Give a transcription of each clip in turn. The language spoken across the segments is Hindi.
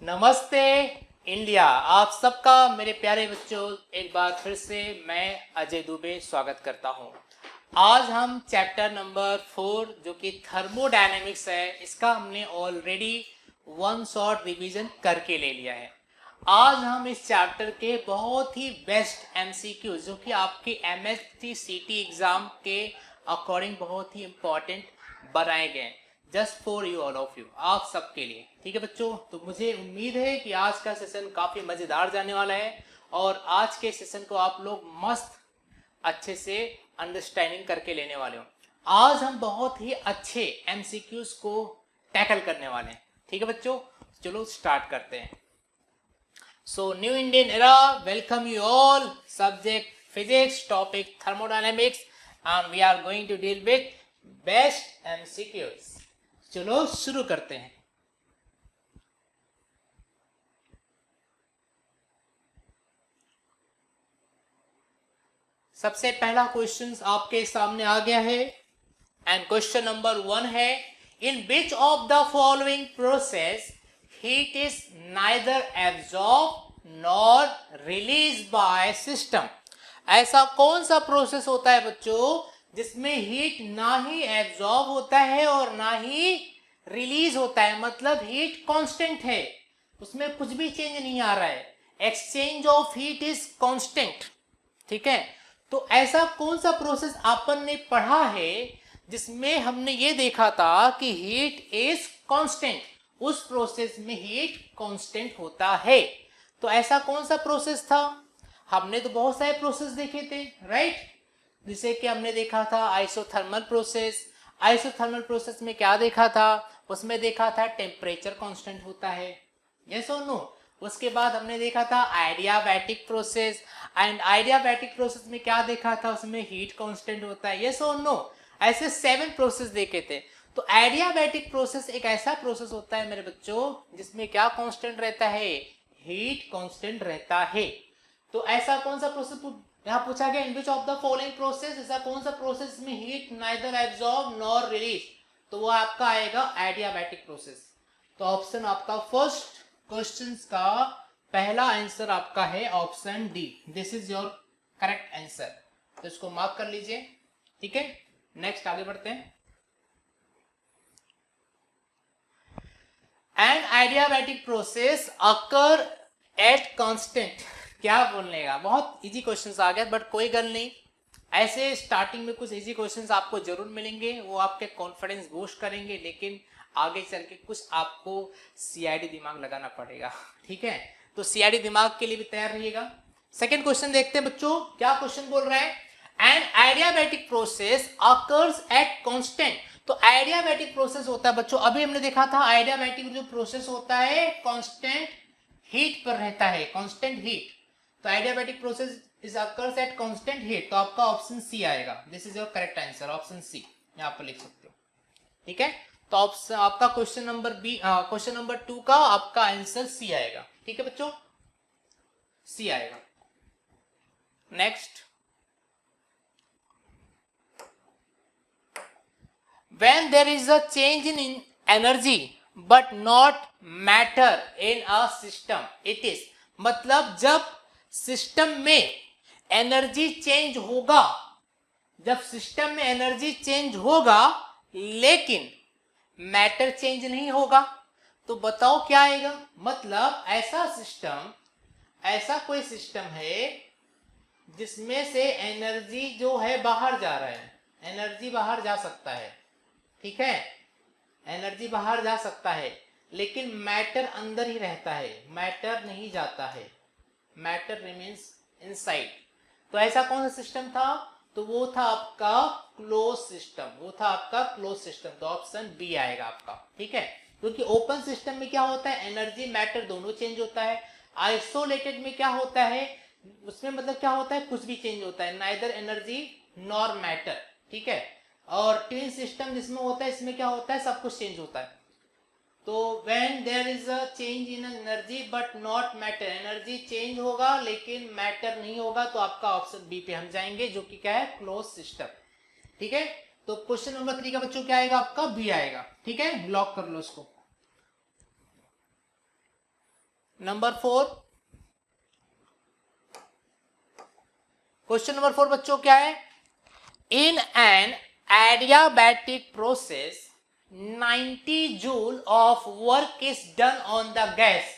नमस्ते इंडिया। आप सबका मेरे प्यारे बच्चों एक बार फिर से मैं अजय दुबे स्वागत करता हूं। आज हम चैप्टर नंबर 4 जो कि थर्मोडायनेमिक्स है, इसका हमने ऑलरेडी वन शॉट रिवीजन करके ले लिया है। आज हम इस चैप्टर के बहुत ही बेस्ट एमसीक्यू जो कि आपके एमएसटी सीटी एग्जाम के अकॉर्डिंग बहुत ही इंपॉर्टेंट बनाए गए हैं, just for you all of you, आप सबके लिए। ठीक है बच्चों, तो मुझे उम्मीद है कि आज का सेशन काफ़ी मज़ेदार जाने वाला है और आज के सेशन को आप लोग मस्त अच्छे से अंडरस्टैंडिंग करके लेने वाले हो। आज हम बहुत ही अच्छे एमसीक्यूज को टैकल करने वाले हैं। ठीक है बच्चों, चलो स्टार्ट करते हैं। So new Indian era welcome you all. Subject physics, topic thermodynamics and we are going to deal with best MCQs. चलो शुरू करते हैं। सबसे पहला क्वेश्चन आपके सामने आ गया है एंड क्वेश्चन नंबर 1 है, in which of the following process heat is neither absorb nor release by system. ऐसा कौन सा प्रोसेस होता है बच्चों जिसमें हीट ना ही एब्जॉर्ब होता है और ना ही रिलीज होता है, मतलब हीट कांस्टेंट है, उसमें कुछ भी चेंज नहीं आ रहा है, exchange of heat is constant. ठीक है, तो ऐसा कौन सा प्रोसेस अपन ने पढ़ा है जिसमें हमने ये देखा था कि हीट इज कांस्टेंट, उस प्रोसेस में हीट कांस्टेंट होता है। तो ऐसा कौन सा प्रोसेस था? हमने तो बहुत सारे प्रोसेस देखे थे, राइट? जिसे कि हमने देखा था आइसोथर्मल प्रोसेस। आइसोथर्मल प्रोसेस में क्या देखा था? उसमें देखा था टेम्परेचर कांस्टेंट होता है, यस और नो। उसके बाद हमने देखा था आइडियाबैटिक प्रोसेस, एंड आइडियाबैटिक प्रोसेस में क्या देखा था? उसमें हीट कांस्टेंट होता है, यस और नो। ऐसे 7 प्रोसेस देखे थे। तो आइडियाबैटिक प्रोसेस एक ऐसा प्रोसेस होता है मेरे बच्चों जिसमें क्या कांस्टेंट रहता है? हीट कांस्टेंट रहता है। तो ऐसा कौन सा प्रोसेस यहाँ पूछा गया, in which of the following process, ऐसा कौन सा प्रोसेस में heat neither absorb nor release, तो वो आपका आएगा आइडियाबैटिक प्रोसेस। तो ऑप्शन आपका फर्स्ट क्वेश्चन का पहला आंसर आपका है option D, this is your correct answer. तो इसको मार्क कर लीजिए। ठीक है, नेक्स्ट आगे बढ़ते हैं। An adiabatic process occur at constant, क्या बोलने का, बहुत इजी क्वेश्चंस आ गए, बट कोई गल नहीं, ऐसे स्टार्टिंग में कुछ इजी क्वेश्चंस आपको जरूर मिलेंगे, वो आपके कॉन्फिडेंस बूस्ट करेंगे, लेकिन आगे चल के कुछ आपको सीआईडी दिमाग लगाना पड़ेगा। ठीक है, तो सीआईडी दिमाग के लिए भी तैयार रहिएगा। सेकेंड क्वेश्चन देखते हैं बच्चों, क्या क्वेश्चन बोल रहा है, an adiabatic process occurs at constant. तो आइडियाबैटिक प्रोसेस होता है बच्चों, अभी हमने देखा था आइडियाबैटिक जो प्रोसेस होता है कांस्टेंट हीट पर रहता है, कांस्टेंट हीट। तो adiabatic process is occurs at constant heat, तो आपका ऑप्शन सी आएगा, this is your correct answer, option C यहां पर लिख सकते हो। ठीक है, तो ऑप्शन आपका question number B, question number 2 का आपका आंसर सी आएगा। ठीक है बच्चों, सी आएगा। Next, when there is a change in energy but not matter in a system, it is, मतलब जब सिस्टम में एनर्जी चेंज होगा, जब सिस्टम में एनर्जी चेंज होगा लेकिन मैटर चेंज नहीं होगा, तो बताओ क्या आएगा? मतलब ऐसा सिस्टम, ऐसा कोई सिस्टम है जिसमें से एनर्जी जो है बाहर जा रहा है, एनर्जी बाहर जा सकता है, ठीक है, एनर्जी बाहर जा सकता है लेकिन मैटर अंदर ही रहता है, मैटर नहीं जाता है, मैटर रिमेन्स इनसाइड। तो ऐसा कौन सा सिस्टम था? तो वो था आपका क्लोज सिस्टम, वो था आपका क्लोज सिस्टम, तो ऑप्शन बी आएगा आपका। ठीक है, क्योंकि ओपन सिस्टम में क्या होता है, एनर्जी मैटर दोनों चेंज होता है। आइसोलेटेड में क्या होता है, उसमें मतलब क्या होता है, कुछ भी चेंज होता है, नाइदर एनर्जी नॉर मैटर। ठीक है, और ट्विन सिस्टम जिसमें होता है, इसमें क्या होता है, सब कुछ चेंज होता है। तो when there is a change in energy but not matter, energy change होगा लेकिन मैटर नहीं होगा, तो आपका ऑप्शन बी पे हम जाएंगे, जो कि क्या है, क्लोज सिस्टम। ठीक है, तो क्वेश्चन नंबर 3 का बच्चों क्या आएगा? आपका बी आएगा। ठीक है, लॉक कर लो इसको। नंबर 4, क्वेश्चन नंबर 4 बच्चों क्या है? In N adiabatic process 90 joule of work is done on the gas,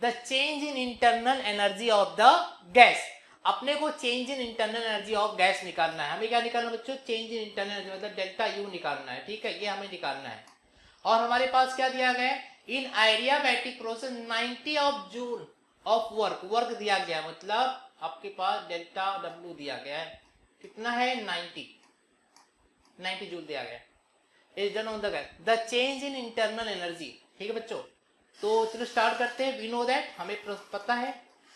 the change in internal energy of the gas. अपने को change in internal energy of gas निकालना है। हमें क्या निकालना है बच्चों? चेंज इन इंटरनल एनर्जी मतलब डेल्टा यू निकालना है। ठीक है, ये हमें निकालना है। और हमारे पास क्या दिया गया है? In adiabatic process 90 of joule of work दिया गया, मतलब आपके पास डेल्टा डब्ल्यू दिया गया है। कितना है? 90 जूल दिया गया है। Is done on the gas, the change in internal energy. ठीक है बच्चों, तो चलो स्टार्ट करते हैं। वी नो दैट, हमें पता है,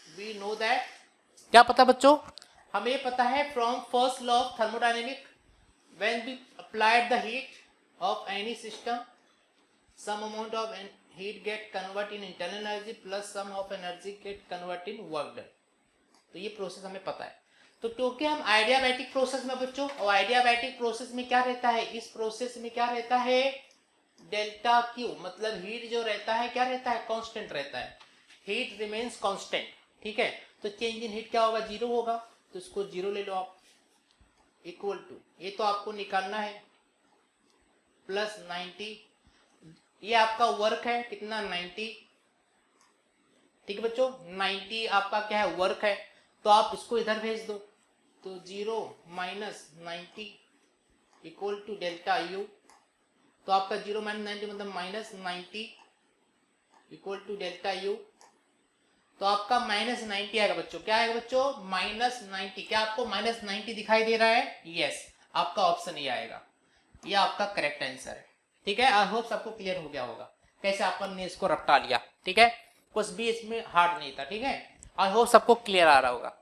वी नो दैट, क्या पता बच्चों? हमें पता है from first law of thermodynamic, when we applied the heat of any system, some amount of heat get convert in internal energy plus some of energy get convert in work done। तो ये प्रोसेस हमें पता है। तो क्योंकि हम आइडियाबैटिक प्रोसेस में बच्चों, और आइडियाबैटिक प्रोसेस में क्या रहता है? इस प्रोसेस में क्या रहता है? डेल्टा क्यू, मतलब हीट जो रहता है क्या रहता है? कांस्टेंट रहता है। Heat remains constant. ठीक है, तो चेंज इन हीट क्या होगा? जीरो होगा। तो इसको जीरो ले लो आप, इक्वल टू, ये तो आपको निकालना है, प्लस 90, ये आपका वर्क है कितना? 90। ठीक है बच्चों, 90 आपका क्या है? वर्क है। तो आप इसको इधर भेज दो, तो 0 minus 90 equal to delta U. तो आपका 0 माइनस 90 मतलब minus 90 equal to delta U. तो आपका माइनस 90 आएगा बच्चों। क्या आएगा बच्चों? माइनस 90। क्या आपको माइनस 90 दिखाई दे रहा है? यस, आपका ऑप्शन ये आएगा, ये आपका करेक्ट आंसर है। ठीक है, आई होप सबको क्लियर हो गया होगा कैसे अपन ने इसको रपटा लिया। ठीक है, कुछ भी इसमें हार्ड नहीं था। ठीक है, आई होप सबको क्लियर आ रहा होगा।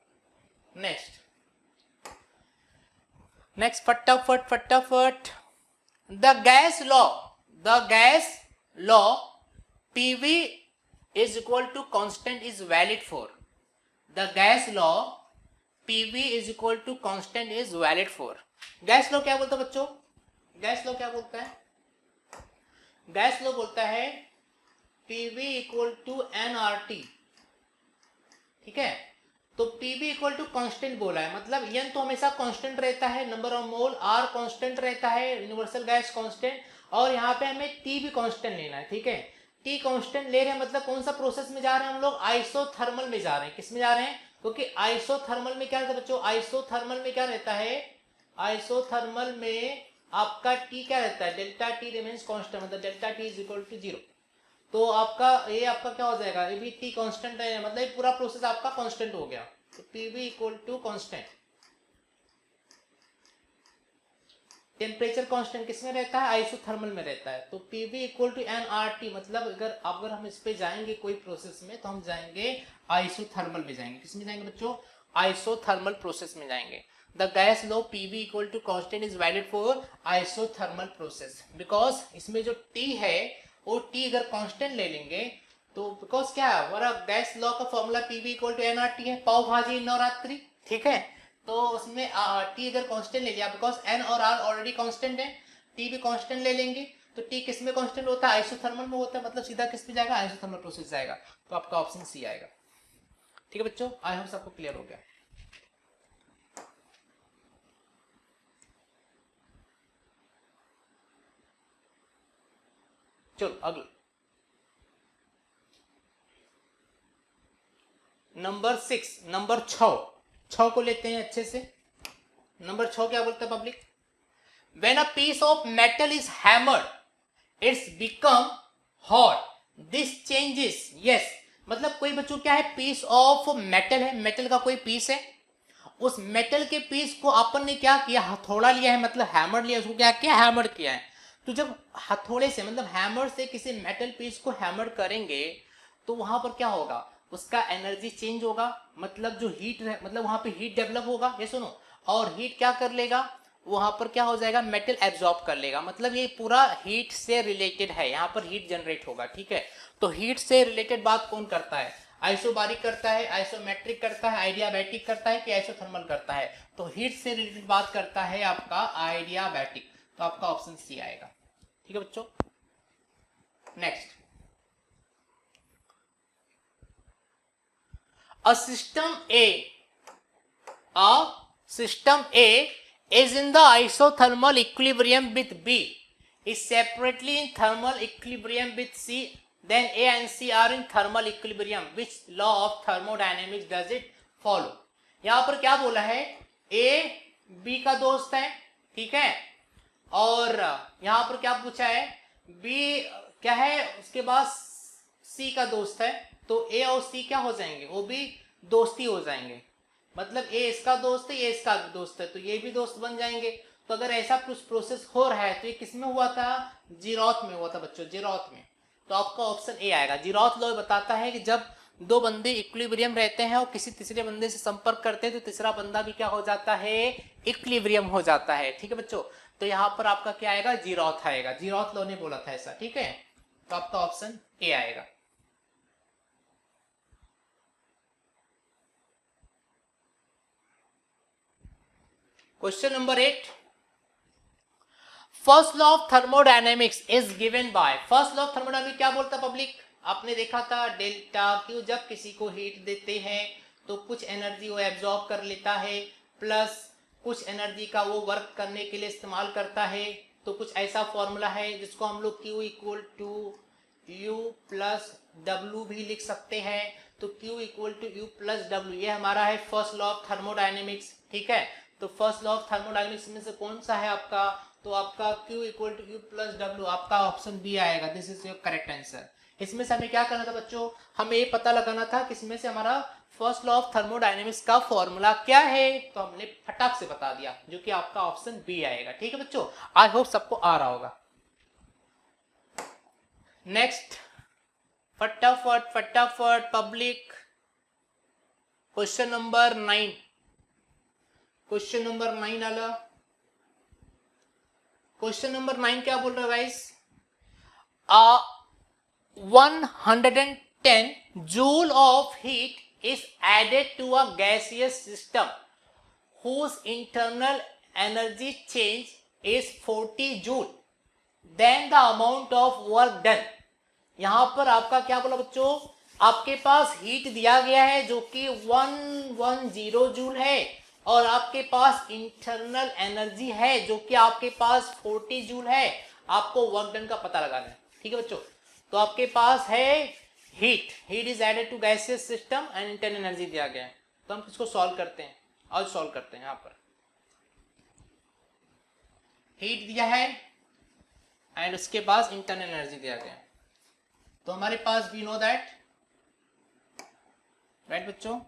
नेक्स्ट फटाफट the gas law PV is equal to constant is valid for, the gas law PV is equal to constant is valid for। Gas law क्या बोलता है बच्चों? गैस लॉ क्या बोलता है? गैस लॉ बोलता है PV इक्वल टू nRT। ठीक है, तो PV इक्वल टू कांस्टेंट बोला है, मतलब n तो हमेशा कांस्टेंट रहता है, number of mole, R constant रहता है, यूनिवर्सल गैस कांस्टेंट, और यहाँ पे हमें T भी कांस्टेंट लेना है। ठीक है, T कांस्टेंट ले रहे हैं, मतलब कौन सा प्रोसेस में जा रहे हैं हम लोग? आइसोथर्मल में जा रहे हैं। किस में जा रहे हैं? क्योंकि आइसोथर्मल में क्या रहता है बच्चों? आइसोथर्मल में क्या रहता है? आइसोथर्मल में आपका T क्या रहता है? डेल्टा T रिमेन्स कांस्टेंट, मतलब delta T is equal to 0। तो आपका ये आपका क्या हो जाएगा? ये भी T कांस्टेंट है, मतलब ये पूरा प्रोसेस आपका कांस्टेंट हो गया। तो PV equal to constant, temperature constant किसमें रहता है? आइसोथर्मल में रहता है। तो PV इक्वल टू nRT, मतलब अगर हम इस पे जाएंगे कोई प्रोसेस में, तो हम जाएंगे आइसोथर्मल में जाएंगे। किस में जाएंगे बच्चों? आइसोथर्मल प्रोसेस में जाएंगे। The gas law PV equal to constant is valid for isothermal process, because इसमें जो T है वो T अगर कांस्टेंट ले लेंगे तो, बिकॉज क्या है हमारा गैस लॉ का formula PV equal to nRT है, पाव भाजी नवरात्रि। ठीक है, तो उसमें T अगर कांस्टेंट ले लिया, बिकॉज N और R ऑलरेडी कांस्टेंट है, T भी कांस्टेंट ले लेंगे, तो T किस में कांस्टेंट होता है? आइसोथर्मल में होता है, मतलब सीधा किस पे जाएगा? आइसोथर्मल प्रोसेस जाएगा। तो आपका ऑप्शन सी आएगा। ठीक है बच्चों, आई होप सबको क्लियर हो गया। चलो अगला नंबर 6, नंबर 6 को लेते हैं अच्छे से। नंबर 6 क्या बोलता है public? When a piece of metal is hammered, it's become hot. This changes, yes, मतलब कोई बच्चों क्या है? पीस ऑफ मेटल है, मेटल का कोई पीस है, उस मेटल के पीस को अपन ने क्या किया? हथौड़ा लिया है, मतलब हैमर लिया, उसको क्या किया? हैमर किया है। तो जब हथौड़े से मतलब हैमर से किसी मेटल पीस को हैमर करेंगे तो वहां पर क्या होगा? उसका एनर्जी चेंज होगा, मतलब जो हीट है, मतलब वहां पे हीट डेवलप होगा। ये सुनो, और हीट क्या कर लेगा? वहां पर क्या हो जाएगा? मेटल एब्जॉर्ब कर लेगा, मतलब ये पूरा हीट से रिलेटेड है, यहाँ पर हीट जनरेट होगा। ठीक है, तो हीट से रिलेटेड बात कौन करता है? आइसोबारिक करता है, आइसोमेट्रिक करता है, आइडियाबैटिक करता है कि आइसोथर्मल करता है? तो हीट से रिलेटेड बात करता है आपका आइडियाबैटिक। तो आपका ऑप्शन सी आएगा। ठीक है बच्चों, next a system A is in the isothermal equilibrium with B, is separately in thermal equilibrium with C, then A and C are in thermal equilibrium. Which law of thermodynamics does it follow? यहाँ पर क्या बोला है, A B का दोस्त है, ठीक है, और यहाँ पर क्या पूछा है, B क्या है, उसके बाद C का दोस्त है, तो A और C क्या हो जाएंगे, वो भी दोस्ती हो जाएंगे, मतलब A इसका दोस्त है, ये इसका दोस्त है, तो ये भी दोस्त बन जाएंगे। तो अगर ऐसा कुछ प्रोसेस हो रहा है तो ये किस में हुआ था, जीरोथ में हुआ था बच्चों, जीरोथ में। तो आपका ऑप्शन ए आएगा। जीरोथ लॉ बताता है कि जब दो बंदे इक्विलिब्रियम रहते हैं और किसी तीसरे बंदे से संपर्क करते हैं तो तीसरा बंदा भी क्या हो जाता है, इक्विलिब्रियम हो जाता है, ठीक है बच्चों। तो यहाँ पर आपका क्या आएगा, जीरोथ आएगा, जीरोथ लॉ ने बोला था ऐसा, ठीक है। तो आपका ऑप्शन ए आएगा। Question number 8, first law of thermodynamics is given by. First law of thermodynamics क्या बोलता है पब्लिक, आपने देखा था डेल्टा क्यू, जब किसी को हीट देते हैं तो कुछ एनर्जी वो एब्जॉर्ब कर लेता है, प्लस कुछ एनर्जी का वो वर्क करने के लिए इस्तेमाल करता है। तो कुछ ऐसा फॉर्मूला है जिसको हम लोग Q equal to U plus W भी लिख सकते हैं। तो Q equal to U plus W, ये हमारा है फर्स्ट लॉ ऑफ थर्मोडायनेमिक्स, ठीक है। तो फर्स्ट लॉ ऑफ थर्मोडायनेमिक्स में से कौन सा है आपका, तो आपका Q equal to U plus W, आपका ऑप्शन बी आएगा। This is your correct answer. इसमें से हमें क्या करना था बच्चों, हमें ये पता लगाना था कि इसमें से हमारा फर्स्ट लॉ ऑफ थर्मोडायनेमिक्स का फॉर्मूला क्या है, तो हमने फटाक से बता दिया, जो कि आपका ऑप्शन बी आएगा, ठीक है बच्चों। आई होप सबको आ रहा होगा। नेक्स्ट, फटाफट फटाफट public, question number 9, question number 9 आला। क्वेश्चन नंबर 9 क्या बोल रहा है guys, 110 joule of heat is added to a gaseous system whose internal energy change is 40 joule, then the amount of work done। यहां पर आपका क्या बोला बच्चों, आपके पास हीट दिया गया है जो कि 110 जूल है, और आपके पास इंटरनल एनर्जी है जो कि आपके पास 40 जूल है। आपको वर्क डन का पता लगाना है, ठीक है बच्चों। तो आपके पास है heat, heat is added to gaseous system and internal energy दिया गया है। तो हम इसको सॉल्व करते हैं, और सॉल्व करते हैं। यहाँ पर हीट दिया है एंड उसके पास इंटरनल एनर्जी दिया गया है। तो हमारे पास वी नो दैट, राइट बच्चों,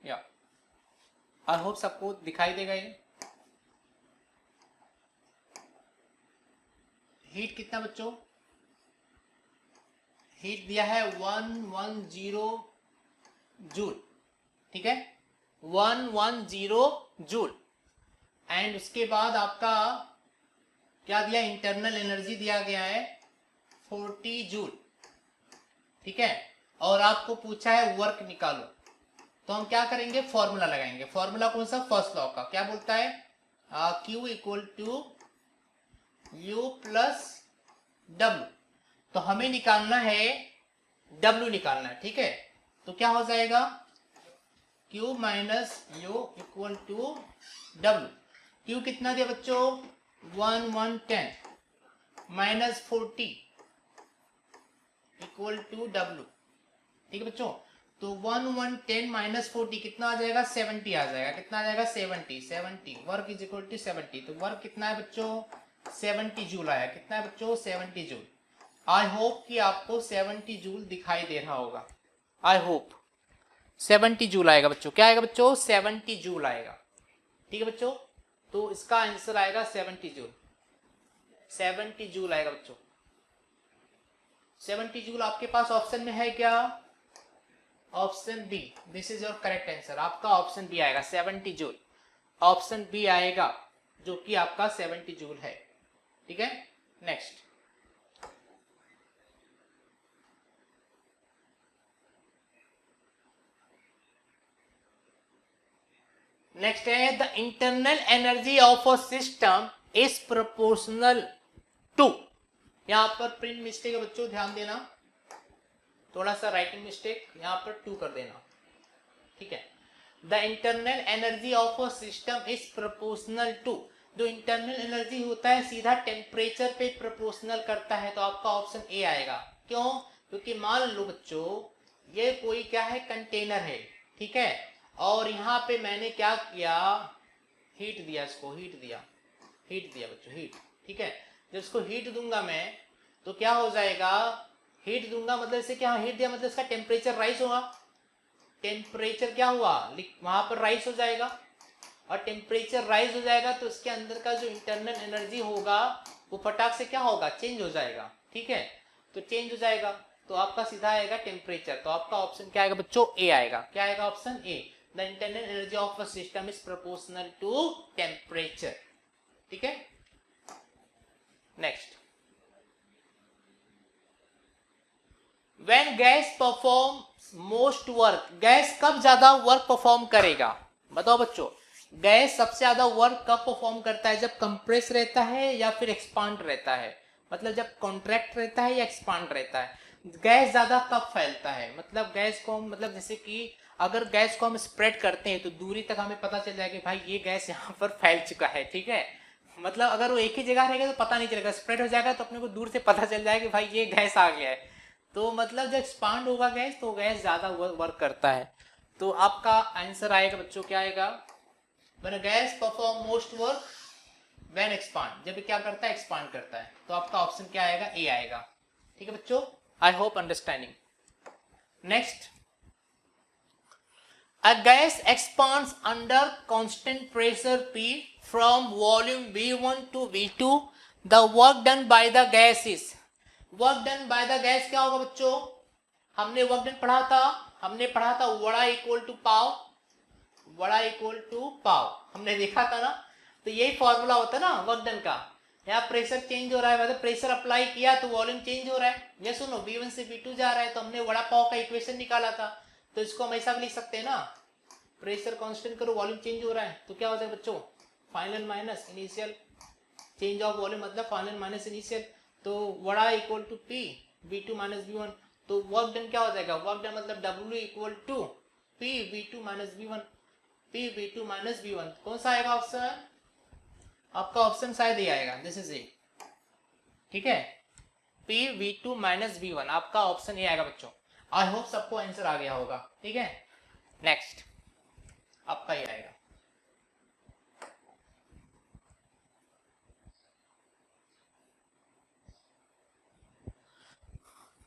या आई होप सबको दिखाई देगा ये। हीट कितना बच्चों, हीट दिया है 110 जूल, ठीक है, 110 जूल। एंड उसके बाद आपका क्या दिया, इंटरनल एनर्जी दिया गया है 40 जूल, ठीक है। और आपको पूछा है वर्क निकालो, तो हम क्या करेंगे, फॉर्मूला लगाएंगे। फॉर्मूला कौन सा, फर्स्ट लॉ का, क्या बोलता है, Q equal to U plus W। तो हमें निकालना है W निकालना है, ठीक है। तो क्या हो जाएगा, Q minus U equal to W। Q कितना दिया बच्चों, 110 माइनस 40 इक्वल टू W, ठीक है बच्चों। तो 110 माइनस 40 कितना आ जाएगा, 70 आ जाएगा। कितना आ जाएगा, 70 वर्क इज इक्वल टू 70। तो वर्क कितना है बच्चों, 70 जूल आया। कितना है बच्चों, 70 जूल। आई होप कि आपको 70 जूल दिखाई दे रहा होगा। आई होप 70 जूल आएगा बच्चों। क्या आएगा बच्चों, 70 जूल आएगा, ठीक है बच्चों। तो इसका आंसर आएगा 70 जूल, 70 जूल आएगा बच्चों। 70 जूल आपके पास ऑप्शन में है क्या, option B. This is your correct answer. आपका ऑप्शन बी आएगा, 70 जूल। ऑप्शन बी आएगा जो कि आपका 70 जूल है, ठीक है। नेक्स्ट, नेक्स्ट है the internal energy of a system is proportional to. यहां पर प्रिंट मिस्टेक है बच्चों, ध्यान देना। थोड़ा सा राइटिंग मिस्टेक, यहाँ पर 2 कर देना, ठीक है। The internal energy of a system is proportional to, जो इंटरनल एनर्जी होता है सीधा टेम्परेचर पे प्रोपोर्शनल करता है, तो आपका ऑप्शन ए आएगा। क्यों? क्योंकि मान लो बच्चों ये कोई क्या है, कंटेनर है, ठीक है, और यहाँ पे मैंने क्या किया, हीट दिया, इसको हीट दिया बच्चों, हीट, ठीक है। जब इसको हीट दूंगा मैं तो क्या हो जाएगा, हीट दूंगा मतलब इसे क्या हीट दिया मतलब इसका टेम्परेचर राइज होगा, टेम्परेचर क्या हुआ वहां पर राइज हो जाएगा, और टेम्परेचर राइज हो जाएगा तो उसके अंदर का जो इंटरनल एनर्जी होगा वो फटाक से क्या होगा, चेंज हो जाएगा, ठीक है। तो चेंज हो जाएगा तो आपका सीधा आएगा टेम्परेचर, तो आपका ऑप्शन क्या आएगा बच्चों, ए आएगा। क्या आएगा option A, the internal energy of a system is proportional to temperature, ठीक है। Next, when gas perform most work, gas कब ज्यादा वर्क परफॉर्म करेगा, बताओ बच्चों, गैस सबसे ज्यादा वर्क कब परफॉर्म करता है, जब कंप्रेस रहता है या फिर एक्सपांड रहता है, मतलब जब कॉन्ट्रैक्ट रहता है या एक्सपांड रहता है, गैस ज्यादा कब फैलता है, मतलब गैस को हम मतलब जैसे कि अगर गैस को हम स्प्रेड करते हैं तो दूरी तक हमें पता चल जाएगा भाई ये गैस यहाँ पर फैल चुका है, ठीक है। मतलब अगर वो एक ही जगह रहेगा तो पता नहीं चलेगा, स्प्रेड हो जाएगा तो अपने को दूर से पता चल जाएगा कि भाई ये गैस आ गया है। तो मतलब जब एक्सपांड होगा गैस तो गैस ज्यादा वर्क करता है। तो आपका आंसर आएगा बच्चों, क्या आएगा, when gas perform most work when expand, जब क्या करता है, एक्सपांड करता है, तो आपका ऑप्शन क्या आएगा, ए आएगा, ठीक है बच्चों। I hope understanding. Next, a gas expands under constant pressure P from volume V1 to V2, the work done by the gas is, work done by the gas क्या होगा बच्चों, हमने वर्क डन पढ़ा था, वड़ा इक्वल टू पाव, हमने देखा था ना, तो यही फॉर्मूला होता है ना वर्क डन का। यहाँ प्रेशर चेंज हो रहा है, मतलब प्रेशर अप्लाई किया तो वॉल्यूम चेंज हो रहा है, ये सुनो V1 से V2 जा रहा है, तो हमने वड़ा पाव का इक्वेशन निकाला था, तो इसको हम ऐसा भी लिख सकते हैं ना, प्रेशर कांस्टेंट करो वॉल्यूम चेंज हो रहा है, तो क्या होता है बच्चों, final minus initial, change of volume मतलब फाइनल माइनस इनिशियल, तो वड़ा equal to P V2 minus V1, तो वर्क डन क्या हो जाएगा, वर्क डन मतलब W equal to P V2 minus V1, P V2 minus V1, कौन सा आएगा ऑप्शन, आपका ऑप्शन शायद ये आएगा, दिस इज ए, ठीक है, P V2 माइनस V1, आपका ऑप्शन ये आएगा बच्चों। आई होप सबको आंसर आ गया होगा, ठीक है। नेक्स्ट आपका ये आएगा,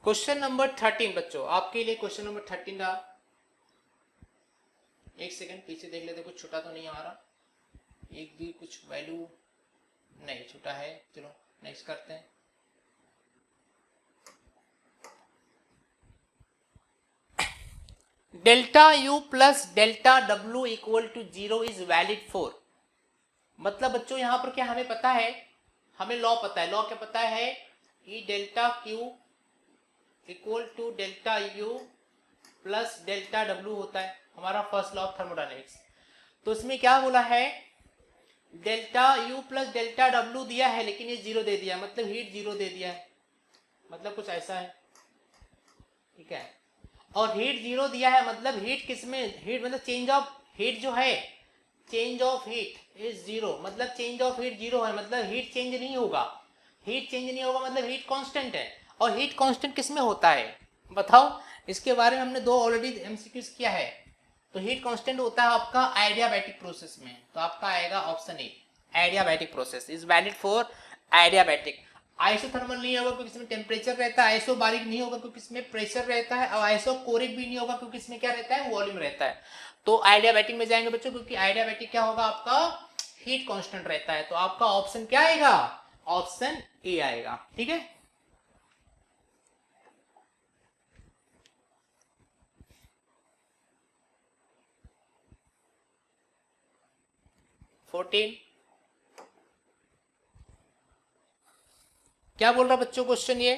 क्वेश्चन नंबर 13 बच्चों, आपके लिए क्वेश्चन नंबर 13 रहा। एक सेकंड पीछे देख लेते, कुछ छुटा तो नहीं हमारा, एक भी कुछ वैल्यू नहीं छुटा है, चलो नेक्स्ट करते हैं। Delta U plus delta W equal to 0 is valid for, मतलब बच्चों यहाँ पर क्या हमें पता है, हमें लॉ पता है, लॉ क्या पता है, ई delta Q equal to delta U plus delta W होता है, हमारा फर्स्ट लॉ ऑफ थर्मोडायनेमिक्स। तो इसमें क्या बोला है, delta U plus delta W दिया है लेकिन ये 0 दे दिया, मतलब हीट 0 दे दिया है, मतलब कुछ ऐसा है, ठीक है। और हीट 0 दिया है मतलब हीट किसमें, हीट मतलब चेंज ऑफ हीट जो है, चेंज ऑफ हीट इज 0, मतलब चेंज ऑफ हीट 0 है, मतलब हीट चेंज नहीं होगा, हीट चेंज नहीं होगा मतलब हीट कांस्टेंट है। और हीट कांस्टेंट किसमें होता है बताओ, इसके बारे में हमने 2 ऑलरेडी एमसीक्यूज किया है। तो हीट कांस्टेंट होता है आपका एडियाबैटिक प्रोसेस में, तो आपका आएगा option A, adiabatic process is valid for adiabatic. Isothermal नहीं होगा क्योंकि इसमें टेम्परेचर रहता है, आइसोबारिक नहीं होगा क्योंकि इसमें प्रेशर रहता है, और आइसोकोरिक भी नहीं होगा क्योंकि इसमें क्या रहता है, वॉल्यूम रहता है। तो आइडियाबैटिक में जाएंगे बच्चों, क्योंकि आइडियाबैटिक क्या होगा आपका, हीट कांस्टेंट रहता है, तो आपका ऑप्शन क्या आएगा, ऑप्शन ए आएगा, ठीक है। क्या बोल रहा बच्चों क्वेश्चन ये,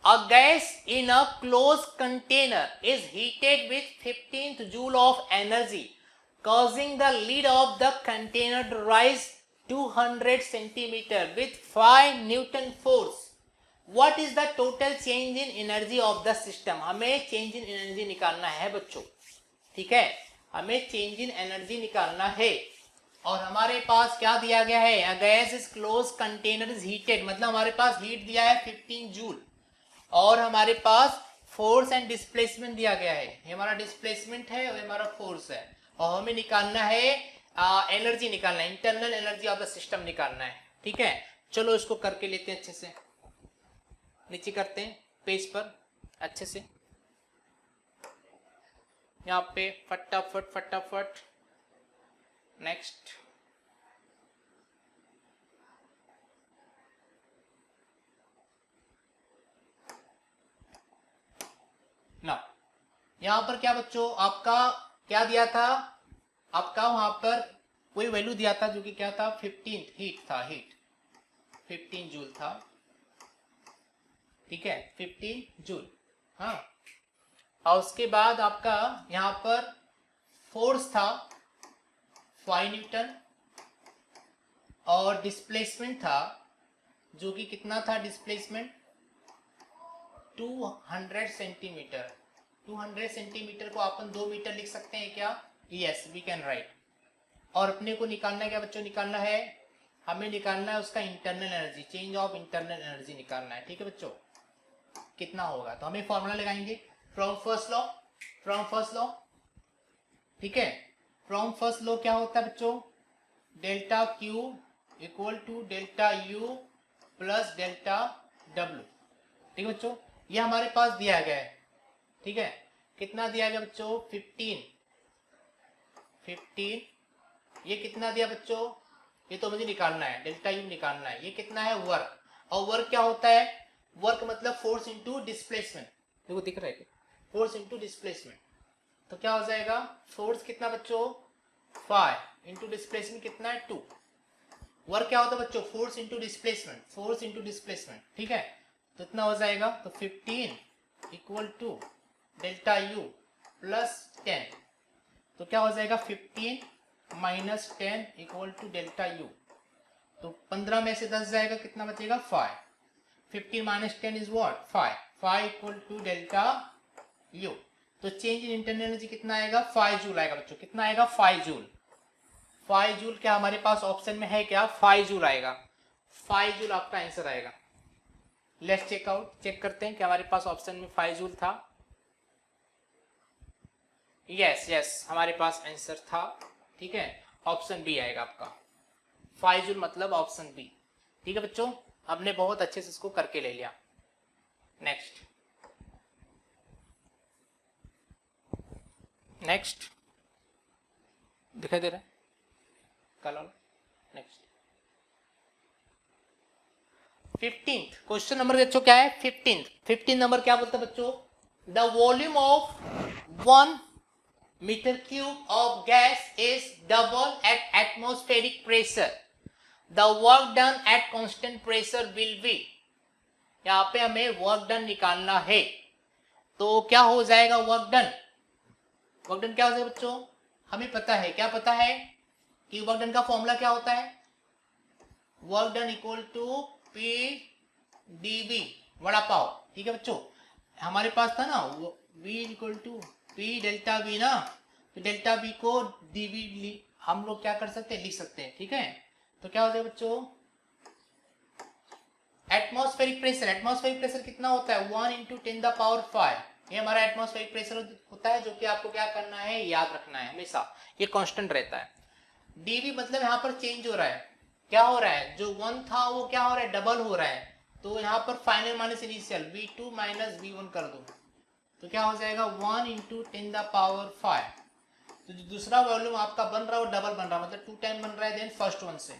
a gas in a close container is heated with 15th joule of energy causing the lid of the container to rise 200 centimeter with 5 Newton force. What is the total change in energy of the system, हमें चेंज इन एनर्जी निकालना है बच्चों, ठीक है, हमें चेंज इन एनर्जी निकालना है। और हमारे पास क्या दिया गया है, a gas is close container is heated, मतलब हमारे पास हीट दिया है 15 जूल, और हमारे पास फोर्स एंड डिस्प्लेसमेंट दिया गया है, ये हमारा डिस्प्लेसमेंट है और हमारा फोर्स है, और हमें निकालना है एनर्जी निकालना है, internal energy of the system निकालना है, ठीक है। चलो इसको करके लेते हैं, अच्छे से नीचे करते हैं पेज पर अच्छे से, यहाँ पे फटाफट फटाफट। नेक्स्ट, ना यहाँ पर क्या बच्चों, आपका क्या दिया था, आपका वहां पर कोई वैल्यू दिया था जो कि क्या था, 15 हीट था, हीट 15 जूल था, ठीक है, 15 जूल, हाँ। और उसके बाद आपका यहाँ पर फोर्स था 5 न्यूटन, और डिस्प्लेसमेंट था जो कि कितना था, डिस्प्लेसमेंट 200 सेंटीमीटर, 200 सेंटीमीटर को अपन 2 मीटर लिख सकते हैं क्या, यस वी कैन राइट। और अपने को निकालना है क्या बच्चों, निकालना है, हमें निकालना है उसका internal energy, change of internal energy निकालना है, ठीक है बच्चों, कितना होगा। तो हमें फॉर्मूला लगाएंगे from first law, from first law, ठीक है, फ्रॉम फर्स्ट लॉ क्या होता है बच्चों, delta Q equal to delta U plus delta W, ठीक है बच्चों, ये हमारे पास दिया गया है, ठीक है, कितना दिया गया बच्चों, 15, ये कितना दिया बच्चों, ये तो मुझे निकालना है, डेल्टा यू निकालना है, ये कितना है, वर्क, और वर्क क्या होता है, वर्क मतलब फोर्स इनटू डिस्प्लेसमेंट, देखो दिख रहा है, फोर्स इनटू डिस्प्लेसमेंट, तो क्या हो जाएगा, फोर्स कितना बच्चों 5 इंटू डिस्प्लेसमेंट कितना है 2, वर्क क्या होता है बच्चों, force into displacement, force into displacement, ठीक है, तो इतना हो जाएगा, तो 15 equal to delta U plus 10, तो क्या हो जाएगा 15 minus 10 equal to delta U, तो 15 में से 10 जाएगा, कितना बचेगा 5, 15 minus 10 is what 5 equal to delta U, तो चेंज इन इंटरनल एनर्जी कितना आएगा, 5 जूल आएगा बच्चों, कितना आएगा 5 जूल, 5 जूल क्या हमारे पास ऑप्शन में है क्या, 5 जूल आएगा, 5 जूल आपका आंसर आएगा। लेट्स चेक आउट, चेक करते हैं कि हमारे पास ऑप्शन में 5 जूल था, यस यस हमारे पास आंसर था, ठीक है, ऑप्शन बी आएगा आपका, 5 जूल मतलब ऑप्शन बी, ठीक है बच्चों, हमने बहुत अच्छे से इसको करके ले लिया। नेक्स्ट, नेक्स्ट दिखाई दे रहा है कल, नेक्स्ट 15th क्वेश्चन नंबर बच्चों क्या है, 15 नंबर क्या बोलते हैं बच्चों, the volume of 1 meter cube of gas is double at atmospheric pressure, the work done at constant pressure will be, यहाँ पे हमें वर्क डन निकालना है, तो क्या हो जाएगा वर्क डन, वर्क डन क्या हो जाएगा बच्चों, हमें पता है, क्या पता है कि वर्क डन का फॉर्मूला क्या होता है, work done equal to P D B vada pav, ठीक है बच्चों, हमारे पास था ना V equal to P delta B ना, तो डेल्टा बी को डी बी हम लोग क्या कर सकते हैं, लिख सकते हैं, ठीक है, तो क्या हो जाएगा बच्चों, एटमॉस्फेरिक प्रेशर, एटमॉस्फेरिक प्रेशर कितना होता है 1 इंटू 10 द पावर 5, ये हमारा एटमॉस्फेरिक प्रेशर होता है, जो कि आपको क्या करना है, याद रखना है हमेशा, ये कांस्टेंट रहता है। डीवी मतलब यहाँ पर चेंज हो रहा है, क्या हो रहा है, जो 1 था वो क्या हो रहा है, डबल हो रहा है, तो यहाँ पर final minus initial V2 minus V1 कर दो, तो क्या हो जाएगा 1 इंटू 10 द पावर 5, तो जो दूसरा वॉल्यूम आपका बन रहा है वो डबल बन रहा है, मतलब 2 टाइम बन रहा है देन फर्स्ट वन से,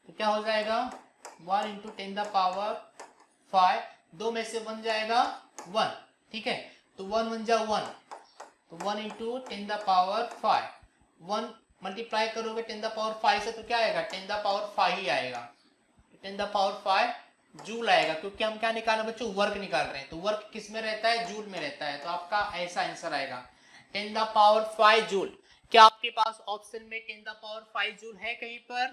तो क्या हो जाएगा 1 इंटू 10 द पावर 5, 2 में से बन जाएगा 1, ठीक है, तो 1 1 जा 1, तो 1 इंटू 10 द पावर 5, 1 मल्टीप्लाई करोगे 10 द पावर 5 से, तो क्या आएगा 10 द पावर 5 ही आएगा, 10 द पावर 5 जूल आएगा, क्योंकि हम क्या निकाल रहे हैं बच्चों, वर्क निकाल रहे हैं, तो वर्क किस में रहता है, जूल में रहता है, तो आपका ऐसा आंसर आएगा 10 द पावर 5 जूल। क्या आपके पास ऑप्शन में 10 द पावर 5 जूल है कहीं पर,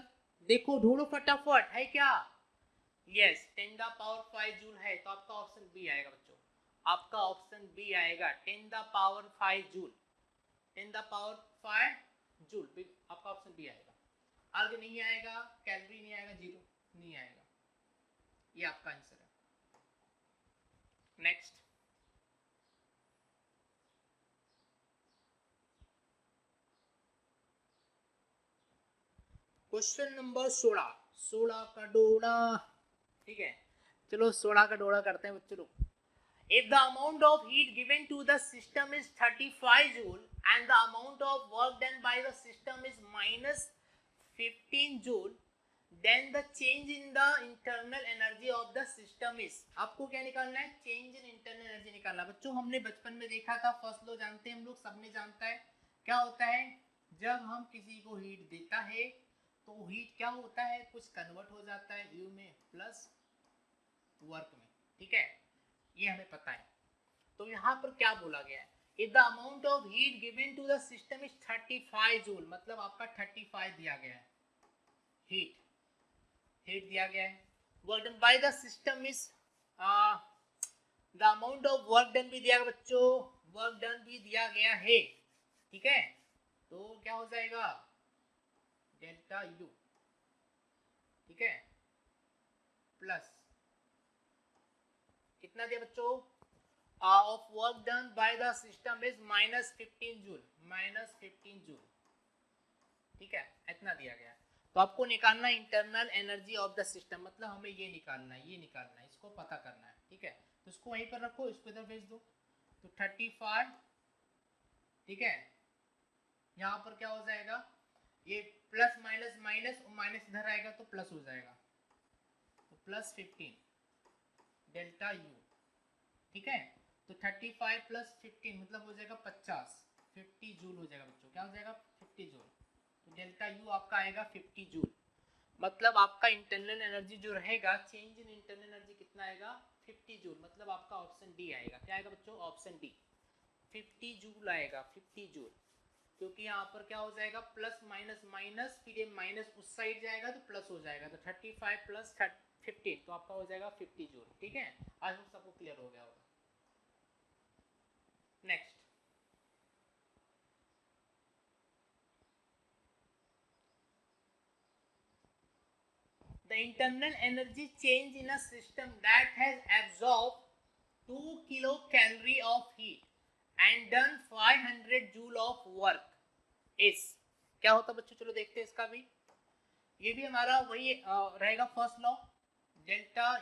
देखो ढूंढो फटाफट, है क्या, यस 10 द पावर 5 जूल है, तो आपका ऑप्शन बी आएगा बच्चों, आपका ऑप्शन बी आएगा 10 the power 5 joule, 10 the power 5 joule, आपका ऑप्शन बी आएगा। अर्ग नहीं आएगा, कैलोरी नहीं आएगा, जीरो नहीं आएगा, ये आपका आंसर है। नेक्स्ट क्वेश्चन नंबर 16, 16 का डोड़ा, ठीक है, चलो 16 का डोड़ा करते हैं बच्चों। If the amount of heat given to the system is 35 joule and the amount of work done by the system is minus 15 joule, then the change in the internal energy of the system is, आपको क्या निकालना है, चेंज इन इंटरनल एनर्जी निकालना। बच्चों हमने बचपन में देखा था, फर्स्ट लॉ जानते हैं हम लोग, सबने जानता है क्या होता है, जब हम किसी को हीट देता है तो हीट क्या होता है, कुछ कन्वर्ट हो जाता है यू में प्लस वर्क में, ठीक है, ये हमें पता है। तो यहाँ पर क्या बोला गया है, if the amount of heat given to the system is 35 joule, मतलब आपका 35 दिया गया है, हीट दिया गया है, work done by the system is the amount of work done भी दिया गया बच्चों, वर्क डन भी दिया गया है, ठीक है, तो क्या हो जाएगा डेल्टा यू, ठीक है, प्लस कितना दिया बच्चों, of work done by the system is minus 15 joule, minus 15 joule, ठीक है, इतना दिया गया। तो आपको निकालना internal energy of the system, मतलब हमें ये निकालना है, ये निकालना है, इसको पता करना है, ठीक है, तो इसको वहीं पर रखो, इसको इधर भेज दो, तो 35, ठीक है, यहाँ पर क्या हो जाएगा, ये प्लस माइनस माइनस माइनस इधर आएगा तो प्लस हो जाएगा, तो प्लस 15 डेल्टा यू, ठीक है, तो 35 प्लस 15 मतलब हो जाएगा 50 जूल हो जाएगा बच्चों, क्या हो जाएगा 50 जूल, तो डेल्टा यू आपका आएगा 50 जूल, मतलब आपका इंटरनल एनर्जी जो रहेगा, चेंज इन इंटरनल एनर्जी कितना आएगा 50 जूल, मतलब आपका ऑप्शन डी आएगा, क्या आएगा बच्चों, ऑप्शन डी 50 जूल आएगा, 50 जूल, क्योंकि यहाँ पर क्या हो जाएगा प्लस माइनस माइनस, फिर ये माइनस उस साइड जाएगा तो प्लस हो जाएगा, तो 35 प्लस 15 तो आपका हो जाएगा 50 जूल, ठीक है, आज हम सबको क्लियर हो गया होगा। Next the internal energy change in a system that has absorbed 2 kilocalorie of heat and done 500 joule of work is, क्या होता बच्चों, चलो देखते हैं इसका भी, ये भी हमारा वही रहेगा first law, delta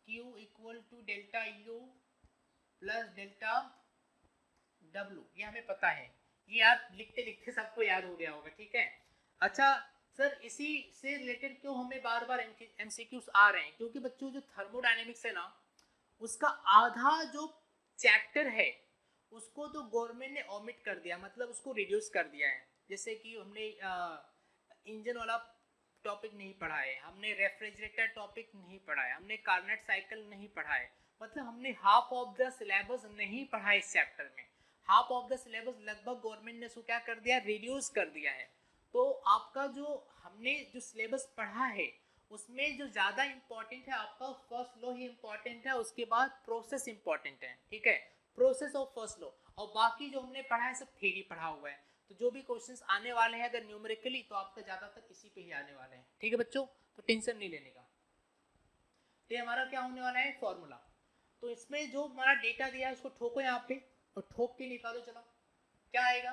Q equal to delta U plus delta W, ये हमें पता है, ये याद लिखते लिखते सबको याद हो गया होगा, ठीक है। अच्छा सर इसी से रिलेटेड क्यों हमें बार बार एमसीक्यूज आ रहे हैं, क्योंकि बच्चों जो थर्मोडायनेमिक्स है ना, उसका आधा जो चैप्टर है उसको तो गवर्नमेंट ने ओमिट कर दिया, मतलब उसको रिड्यूस कर दिया है, जैसे कि हमने इंजन वाला टॉपिक नहीं पढ़ा है, हमने रेफ्रिजरेटर टॉपिक नहीं पढ़ा है, हमने कार्नेट साइकिल नहीं पढ़ा है, मतलब हमने हाफ ऑफ द सिलेबस नहीं पढ़ा है इस चैप्टर में, हाफ ऑफ द सिलेबस लगभग गवर्नमेंट ने उसको क्या कर दिया, रिड्यूस कर दिया है। तो आपका जो हमने जो सिलेबस पढ़ा है उसमें जो ज़्यादा इंपॉर्टेंट है आपका फर्स्ट लॉ ही इंपॉर्टेंट है, उसके बाद प्रोसेस इंपॉर्टेंट है, ठीक है, प्रोसेस ऑफ फर्स्ट लॉ, और बाकी जो हमने पढ़ा है सब थ्योरी पढ़ा हुआ है। तो जो भी क्वेश्चंस आने वाले हैं अगर न्यूमेरिकली तो आपका ज़्यादातर इसी पे ही आने वाले हैं, ठीक है बच्चों, तो टेंशन नहीं लेने का। तो ये हमारा क्या होने वाला है फॉर्मूला, तो इसमें जो हमारा डेटा दिया है उसको ठोको यहाँ पे और ठोक के निकालो, चलो क्या आएगा,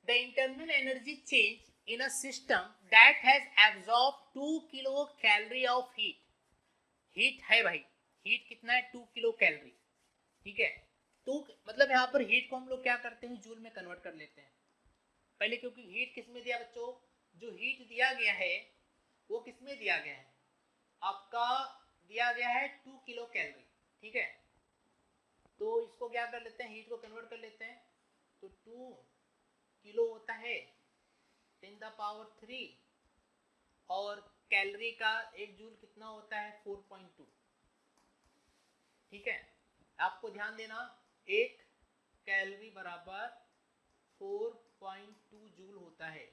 the internal energy change in a system that has absorbed 2 kilo calorie of heat, heat है भाई, हीट कितना है 2 किलो कैलोरी, ठीक है, तो मतलब यहाँ पर हीट को हम लोग क्या करते हैं जूल में कन्वर्ट कर लेते हैं पहले, क्योंकि हीट किस में दिया बच्चों, जो हीट दिया गया है वो किस में दिया गया है, आपका दिया गया है 2 किलो कैलोरी, ठीक है, तो इसको क्या कर लेते हैं हीट को कन्वर्ट कर लेते हैं, तो 2 किलो होता है 10 द पावर 3 और कैलोरी का एक जूल कितना होता है 4.2, ठीक है, आपको ध्यान देना एक कैलोरी बराबर 4.2 जूल होता है,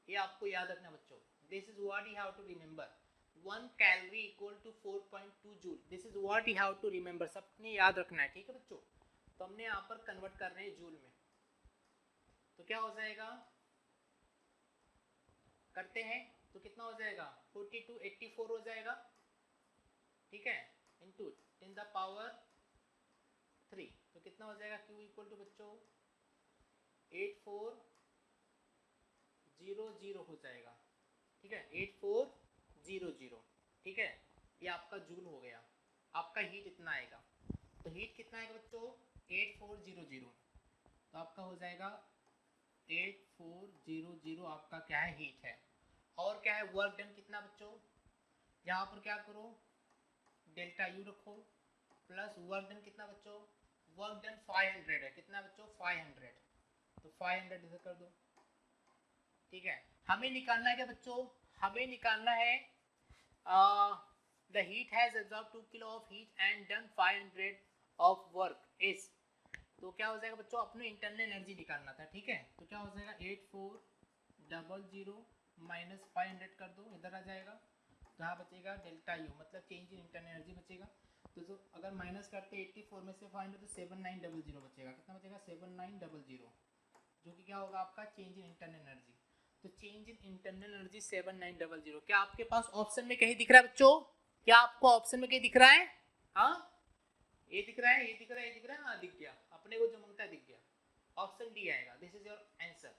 ये आपको याद रखना बच्चों, this is what you have to remember, 1 calorie equal to 4.2 joule. This is what you have to remember. सबने याद रखना है, ठीक है बच्चों. तो हमने यहाँ पर कन्वर्ट कर रहे हैं जूल में. तो क्या हो जाएगा, करते हैं तो कितना हो जाएगा, 4284 हो जाएगा, ठीक है, इनटू 10 द पावर 3. तो कितना हो जाएगा, Q इक्वल टू बच्चों 8400 हो जाएगा, ठीक है, 8400, ठीक है. ये आपका जूल हो गया. आपका हीट इतना आएगा. तो हीट कितना आएगा बच्चों, 8400. तो आपका हो जाएगा 8400 आपका क्या है, हीट है. और क्या है, वर्क डन कितना बच्चों, यहाँ पर क्या करो, डेल्टा यू रखो, प्लस वर्क डन कितना बच्चों, वर्क डन 500 है. कितना बच्चों, 500. तो 500 इधर कर दो, ठीक है. हमें निकालना है क्या बच्चों, हमें निकालना है the heat has absorb 2 kilo of heat and done 500 of work is. तो क्या हो जाएगा बच्चों, अपने इंटरनल एनर्जी निकालना था, ठीक है. तो क्या हो जाएगा, 8400 माइनस 500 कर दो, इधर आ जाएगा. तो यहाँ बचेगा डेल्टा यू, मतलब चेंज इन इंटरनल एनर्जी बचेगा. तो जो अगर माइनस करते 84 में से 500 तो 7900 बचेगा. कितना बचेगा, 7900, जो कि क्या होगा आपका चेंज इन इंटरनल एनर्जी. तो चेंज इन इंटरनल एनर्जी 7900. क्या आपके पास ऑप्शन में कहीं दिख रहा है बच्चों, क्या आपको ऑप्शन में कहीं दिख रहा है, हाँ ये दिख रहा है, ये दिख रहा है, ये दिख रहा है, हाँ दिख गया. अपने को जो मांगता है दिख गया. ऑप्शन डी आएगा. This is your answer.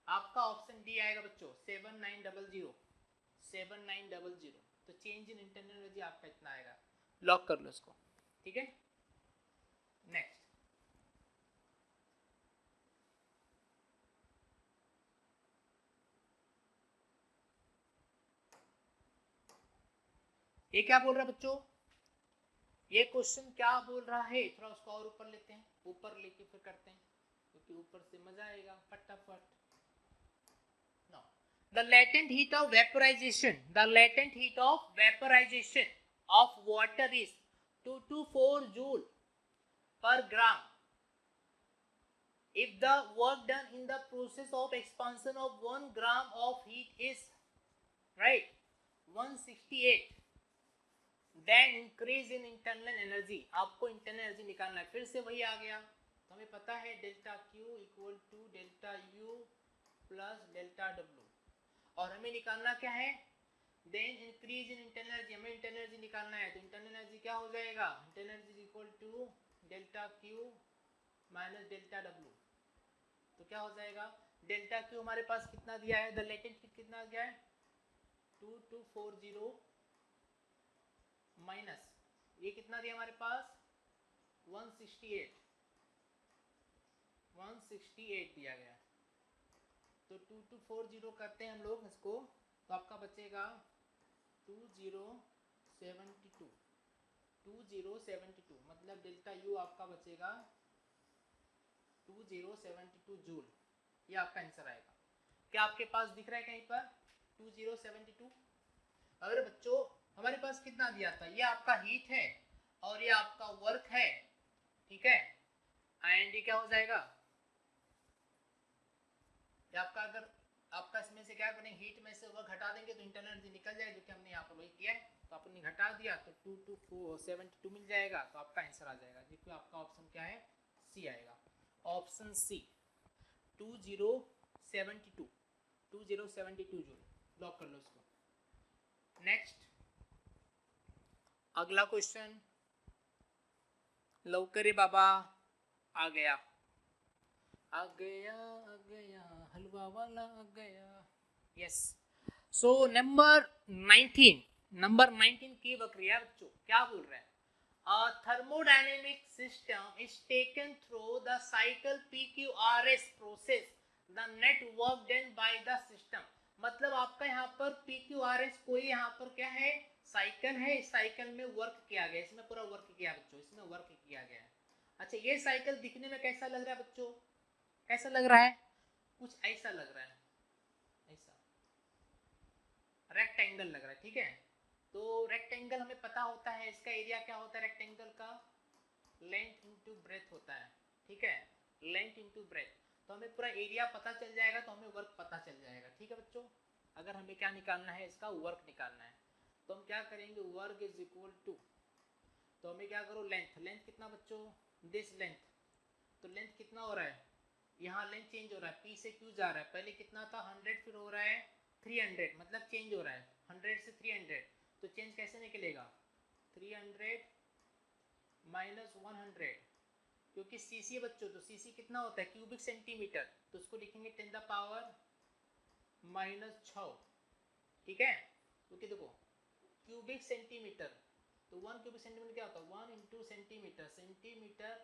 आपका ऑप्शन डी आएगा बच्चों, 7900. तो चेंज इन इंटरनल एनर्जी आपका इतना आएगा. लॉक कर लो इसको, ठीक है. नेक्स्ट, ये क्या बोल रहा है बच्चों, ये क्वेश्चन क्या बोल रहा है, थोड़ा उसको और ऊपर लेते हैं, ऊपर लेके फिर करते हैं, क्योंकि ऊपर से मजा आएगा फटाफट. No, the latent heat of vaporization of water is 224 joule per gram. If the work done in the process of expansion of 1 gram of heat is right 168, then increase in internal energy. आपको internal energy निकालना है. फिर से वही आ गया. तो हमें पता है delta Q equal to delta U plus delta W. और हमें निकालना क्या है, then increase in internal energy. हमें इंटरनल एनर्जी निकालना है. तो इंटरनल एनर्जी क्या हो जाएगा, internal energy equal to delta Q minus delta W. तो क्या हो जाएगा, डेल्टा Q हमारे पास कितना दिया है, द लेटेंट हीट कितना दिया है 2240 माइनस ये कितना दिया हमारे पास 168 दिया गया. तो 2240 करते हैं हम लोग इसको. तो आपका बचेगा 2072, मतलब डेल्टा यू आपका बचेगा 2072 जूल. ये आपका आंसर आएगा. क्या आपके पास दिख रहा है कहीं पर 2072. अगर बच्चों हमारे पास कितना दिया था, ये आपका हीट है और ये आपका वर्क है, ठीक है. एंड ये क्या हो जाएगा, ये आपका, अगर आपका इसमें से क्या बनेगा, हीट में से वर्क हटा देंगे तो इंटरनल एनर्जी निकल जाएगी, जो कि हमने यहाँ पर वही किया है. तो आपने घटा दिया तो 2272 मिल जाएगा. तो आपका आंसर आ जाएगा, जिसमें आपका ऑप्शन क्या है, सी आएगा. Option C 2072 joule. लॉक कर लो इसको. नेक्स्ट, अगला क्वेश्चन. लवकर बाबा, आ गया हलवा वाला आ गया. यस. सो नंबर 19 की प्रक्रिया बच्चों क्या बोल रहा है, a thermodynamic system is taken through the cycle PQRS process, the net work done by the system. मतलब आपका यहाँ पर PQRS कोई यहाँ पर क्या है, साइकिल है. इस साइकिल में वर्क किया गया, इसमें पूरा वर्क किया बच्चों, इसमें वर्क किया गया है. अच्छा, ये साइकिल दिखने में कैसा लग रहा है बच्चों, कैसा लग रहा है, कुछ ऐसा लग रहा है, ऐसा रेक्टेंगल लग रहा है, ठीक है. तो रेक्टेंगल हमें पता होता है, इसका एरिया क्या होता है रेक्टेंगल का, लेंथ इनटू ब्रेथ होता है, ठीक है, लेंथ इनटू ब्रेथ. तो हमें पूरा एरिया पता चल जाएगा, तो हमें वर्क पता चल जाएगा, ठीक है बच्चों. अगर हमें क्या निकालना है, इसका वर्क निकालना है. तो हम क्या करेंगे, वर्ग इज इक्वल टू, तो हमें क्या करो, लेंथ, लेंथ कितना बच्चों, दिस लेंथ, तो लेंथ कितना हो रहा है, यहाँ लेंथ चेंज हो रहा है, P से Q जा रहा है, पहले कितना था 100, फिर हो रहा है 300, मतलब चेंज हो रहा है 100 से 300, तो चेंज कैसे निकलेगा, 300 माइनस 100, क्योंकि सीसी बच्चों, तो सीसी कितना होता है क्यूबिक सेंटीमीटर, तो उसको लिखेंगे 10 द पावर -6, ठीक है। क्योंकि देखो क्यूबिक सेंटीमीटर, तो 1 क्यूबिक सेंटीमीटर क्या होता है, 1 इंटू सेंटीमीटर, सेंटीमीटर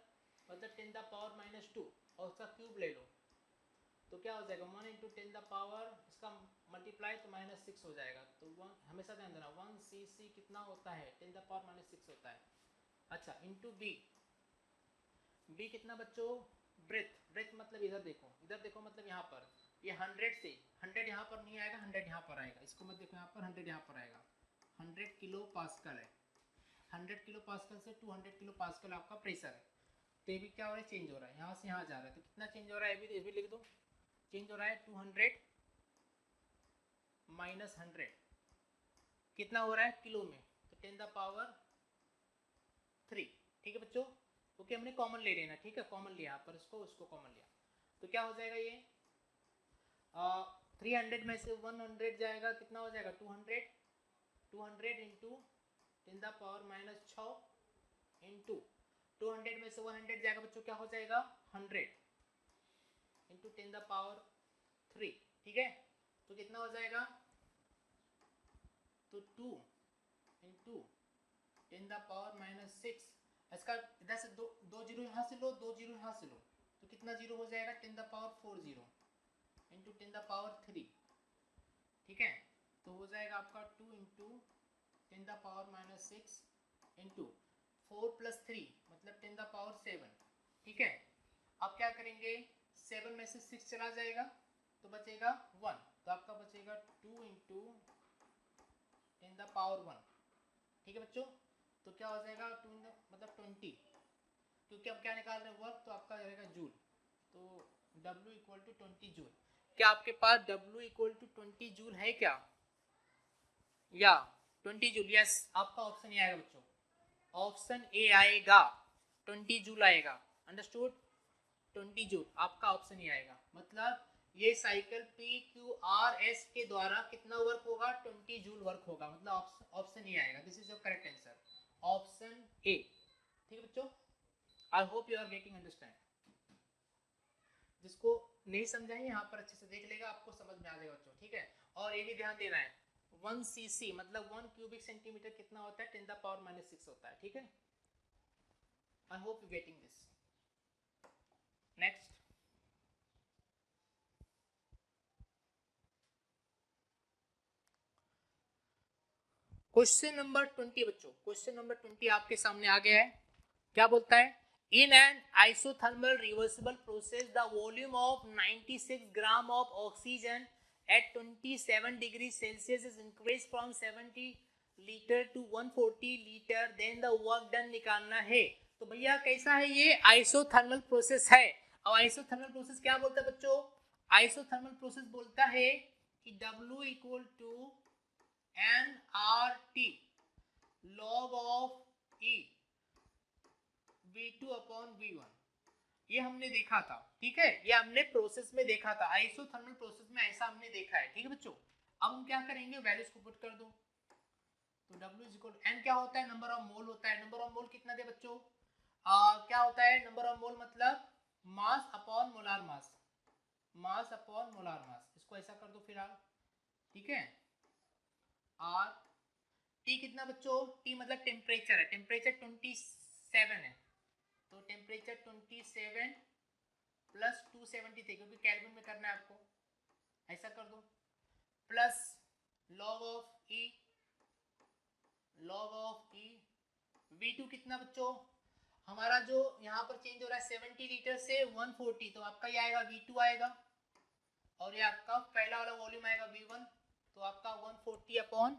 मतलब 10 द पावर -2, और उसका क्यूब ले लो तो क्या हो जाएगा 1 इंटू 10 द पावर, इसका मल्टीप्लाई तो -6 हो जाएगा, तो 1 हमेशा ध्यान देना, 1 cc कितना होता है 10 द पावर -6 होता है। अच्छा इंटू बी, बी कितना बच्चों, ब्रेथ, ब्रेथ मतलब इधर देखो, इधर देखो मतलब यहाँ पर, ये 100 से 100 यहाँ पर नहीं आएगा, 100 यहाँ पर आएगा, इसको मत देखो यहाँ पर 100 यहाँ पर आएगा, 100 किलो पास्कल है, 100 किलो पास्कल से 200 किलो पास्कल आपका प्रेशर है, तो ये भी क्या हो रहा है, चेंज हो रहा है, यहाँ से यहाँ जा रहा है, तो कितना चेंज हो रहा है, ये भी लिख दो, चेंज हो रहा है 200 माइनस 100, कितना हो रहा है किलो में, तो 10 द पावर 3, ठीक है बच्चों, क्योंकि हमने कॉमन ले लेना, ठीक है, कॉमन लिया पर उसको कॉमन लिया, तो क्या हो जाएगा ये 300 में से 100 जाएगा, कितना हो जाएगा 200, 200 इंटू 10 द पावर -6 इंटू 200 में से 100 जाएगा बच्चों, क्या हो जाएगा 100 इंटू 10 द पावर 3, ठीक है, तो कितना हो जाएगा, तो 2 इंटू 10 द पावर -6, इसका इधर से दो जीरो यहाँ से लो, दो जीरो यहाँ से लो, तो कितना जीरो हो जाएगा 10 the power 40 into 10 the power 3, ठीक है, तो हो जाएगा आपका 2 इंटू 10 द पावर -6 इंटू 4 + 3 मतलब 10 द पावर 7, ठीक है। अब क्या करेंगे, 7 में से 6 चला जाएगा तो बचेगा 1, तो आपका बचेगा 2 इंटू 10 द पावर 1, ठीक है बच्चों, तो क्या हो जाएगा 2 मतलब 20, क्योंकि हम क्या निकाल रहे हैं वर्क, तो आपका रहेगा जूल, तो W इक्वल टू 20 जूल, क्या आपके पास W इक्वल टू 20 जूल है क्या, या 20 जूल, यस, आपका ऑप्शन ए आएगा बच्चों, ऑप्शन ए आएगा, 20 जूल आएगा, अंडरस्टूड, 20 जूल आपका ऑप्शन ए आएगा, मतलब ये साइकिल PQRS के द्वारा कितना वर्क होगा, 20 जूल वर्क होगा, मतलब ऑप्शन ए आएगा, this is your correct answer, option A, ठीक है बच्चों, I hope you are getting understand, जिसको नहीं समझा है यहाँ पर अच्छे से देख लेगा, आपको समझ में आ जाएगा बच्चों, ठीक है। और ये भी ध्यान देना है 1 cc मतलब 1 क्यूबिक सेंटीमीटर कितना होता है 10 द पावर -6 होता है, ठीक है, आई hope you getting this. Next question number 20 बच्चों, क्वेश्चन नंबर 20 आपके सामने आ गया है, क्या बोलता है, in an isothermal reversible process the volume of 96 gram of oxygen at 27 degree Celsius is increase from 70 litre to 140 litre, then the work done निकालना है, तो भैया कैसा है ये आइसोथर्मल प्रोसेस है, और आइसोथर्मल प्रोसेस क्या बोलता है बच्चों, आइसोथर्मल प्रोसेस बोलता है कि W equal to nRT log of E V2 upon V1, ये हमने देखा था, ठीक है, ये हमने प्रोसेस में देखा था, आइसोथर्मल प्रोसेस में ऐसा हमने देखा है, ठीक है बच्चों। अब हम क्या करेंगे, वैल्यूज को पुट कर दो, तो W इज इक्वल N क्या होता है, नंबर ऑफ मोल होता है, नंबर ऑफ मोल कितना दे बच्चों, क्या होता है नंबर ऑफ मोल, मतलब mass upon molar mass, mass upon molar mass, इसको ऐसा कर दो फिलहाल, ठीक है, R T कितना बच्चों, T मतलब टेम्परेचर है, टेम्परेचर 27 है, तो टेम्परेचर 27 प्लस 270 थे, क्योंकि केल्विन में करना है आपको, ऐसा कर दो, plus log of E, log of E V2 कितना बच्चों, हमारा जो यहाँ पर चेंज हो रहा है 70 लीटर से 140, तो आपका ये आएगा V2 आएगा, और ये आपका पहला वाला वॉल्यूम आएगा V1, तो आपका 140 अपॉन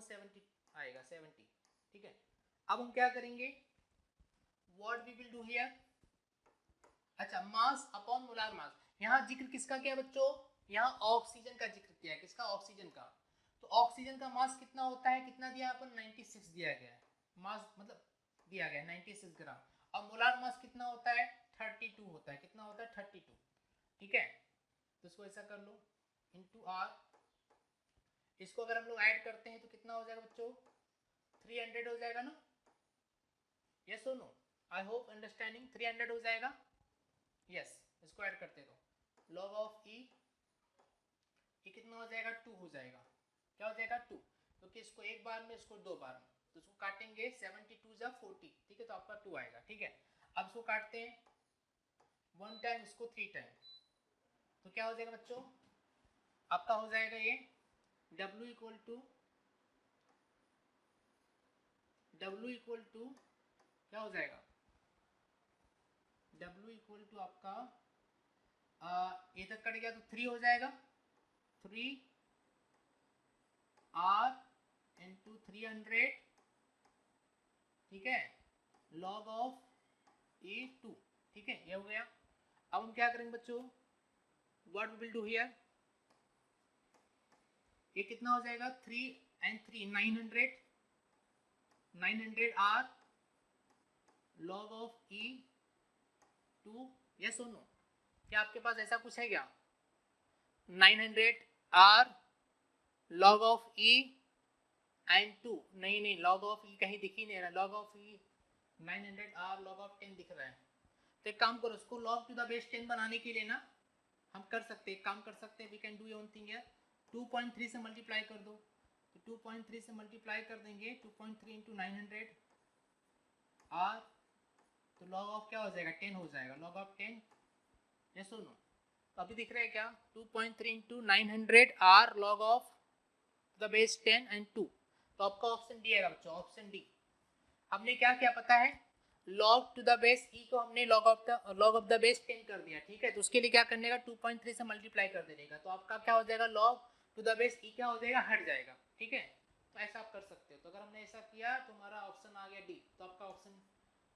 70 आएगा 70, ठीक है। अब हम क्या करेंगे, what we will do here, अच्छा मास अपॉन मोलार मास, यहाँ जिक्र किसका क्या बच्चों, यहाँ ऑक्सीजन का जिक्र किया है, किसका? ऑक्सीजन का। तो ऑक्सीजन का मास कितना होता है, कितना दिया अपन? 96 दिया गया है, मास मतलब दिया गया है 96 ग्राम। और मोलार मास कितना होता है? 32 होता है। कितना होता है? 32। ठीक है, तो इसको ऐसा कर लो इंटू आर। इसको अगर हम लोग ऐड करते हैं तो कितना हो जाएगा बच्चों? 300 हो जाएगा ना? यस और नो? I hope understanding. 300 हो जाएगा। यस, इसको ऐड करते रहो। लॉग ऑफ ई, ये कितना हो जाएगा? 2 हो जाएगा। क्या हो जाएगा? 2, क्योंकि इसको एक बार में, इसको दो बार में, तो इसको काटेंगे 72 जा 40। ठीक है, तो आपका 2 आएगा। ठीक है, अब इसको काटते हैं 1 टाइम, इसको 3 टाइम, तो क्या हो जाएगा बच्चों? आपका हो जाएगा ये W इक्वल टू क्या हो जाएगा? W इक्वल टू आपका ये तक कट गया तो 3 हो जाएगा। 3 R इंटू 300, ठीक है, लॉग ऑफ ए 2। ठीक है, ये हो गया। अब हम क्या करेंगे बच्चों? What we will do here, ये कितना हो जाएगा? 3 and 3 900 R log of E 2। Yes और नो? क्या आपके पास ऐसा कुछ है क्या? 900 R log of E and 2। नहीं नहीं, लॉग ऑफ ई कहीं दिख ही नहीं रहा। Log of E 900 R log of 10 दिख रहा है। तो एक काम करो, उसको log टू द बेस 10 बनाने के लिए ना हम कर सकते हैं, एक काम कर सकते हैं, we can do one thing यार, 2.3 से मल्टीप्लाई कर दो। तो 2.3 से मल्टीप्लाई कर देंगे, 2.3 इंटू 900 R, तो log ऑफ क्या हो जाएगा? 10 हो जाएगा। log ऑफ 10, यस और नो? तो अभी दिख रहा है क्या? 2.3 into 900 R log of the base 10 and 2। तो आपका ऑप्शन डी आएगा बच्चों, ऑप्शन डी। हमने क्या किया पता है? log टू द बेस ई को हमने log ऑफ द बेस 10 कर दिया। ठीक है, तो उसके लिए क्या करने का? 2.3 से मल्टीप्लाई कर देने का। तो आपका क्या हो जाएगा? log टू द बेस ई क्या हो जाएगा? हट जाएगा। ठीक है, तो ऐसा आप कर सकते हो। तो अगर हमने ऐसा किया तो हमारा ऑप्शन आ गया डी, तो आपका ऑप्शन